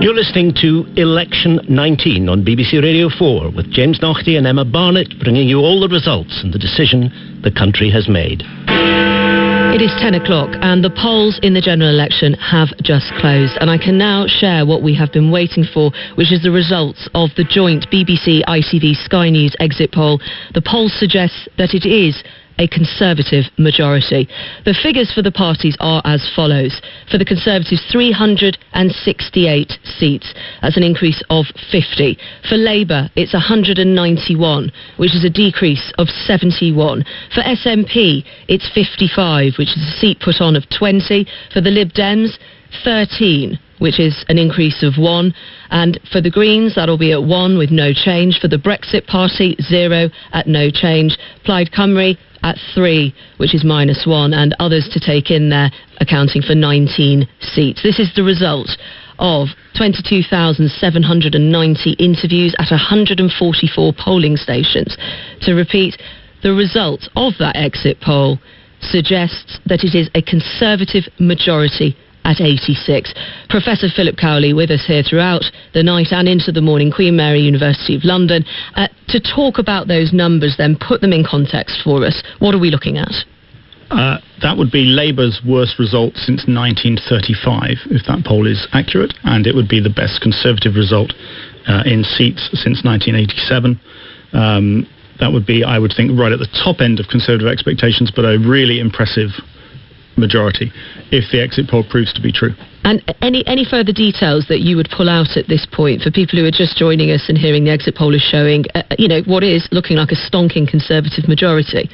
You're listening to Election 19 on BBC Radio 4 with James Naughty and Emma Barnett bringing you all the results and the decision the country has made. It is 10 o'clock and the polls in the general election have just closed, and I can now share what we have been waiting for, which is the results of the joint BBC, ITV, Sky News exit poll. The poll suggests that it is a Conservative majority. The figures for the parties are as follows. For the Conservatives, 368 seats. That's an increase of 50. For Labour, it's 191, which is a decrease of 71. For SNP, it's 55, which is a seat put on of 20. For the Lib Dems, 13, which is an increase of 1. And for the Greens, that'll be at 1 with no change. For the Brexit Party, 0 at no change. Plaid Cymru at 3, which is -1, and others to take in there, accounting for 19 seats. This is the result of 22,790 interviews at 144 polling stations. To repeat, the result of that exit poll suggests that it is a Conservative majority at 86. Professor Philip Cowley with us here throughout the night and into the morning, Queen Mary University of London, to talk about those numbers, then put them in context for us. What are we looking at? That would be Labour's worst result since 1935, if that poll is accurate, and it would be the best Conservative result in seats since 1987. That would be, I would think, right at the top end of Conservative expectations, but a really impressive majority if the exit poll proves to be true. And any further details that you would pull out at this point for people who are just joining us and hearing the exit poll is showing, what is looking like a stonking Conservative majority?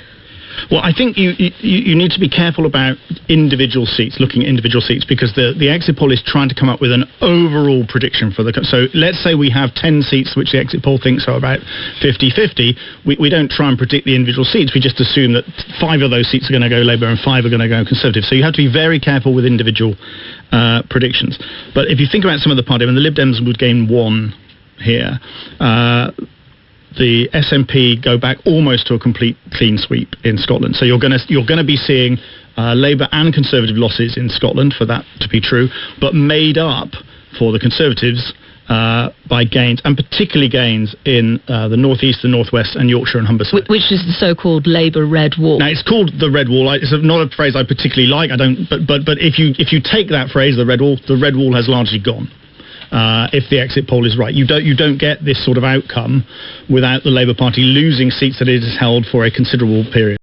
Well, I think you need to be careful about individual seats, looking at individual seats, because the exit poll is trying to come up with an overall prediction for the... So let's say we have 10 seats which the exit poll thinks are about 50-50. We don't try and predict the individual seats. We just assume that 5 of those seats are going to go Labour and 5 are going to go Conservative. So you have to be very careful with individual predictions. But if you think about some of the parties, the Lib Dems would gain 1 here. The SNP go back almost to a complete clean sweep in Scotland. So you're going to be seeing Labour and Conservative losses in Scotland for that to be true, but made up for the Conservatives by gains, and particularly gains in the North East, the North West and Yorkshire and Humberside. Which is the so-called Labour Red Wall. Now, it's called the Red Wall. It's not a phrase I particularly like. But if you take that phrase, the Red Wall has largely gone. If the exit poll is right, you don't get this sort of outcome without the Labour Party losing seats that it has held for a considerable period.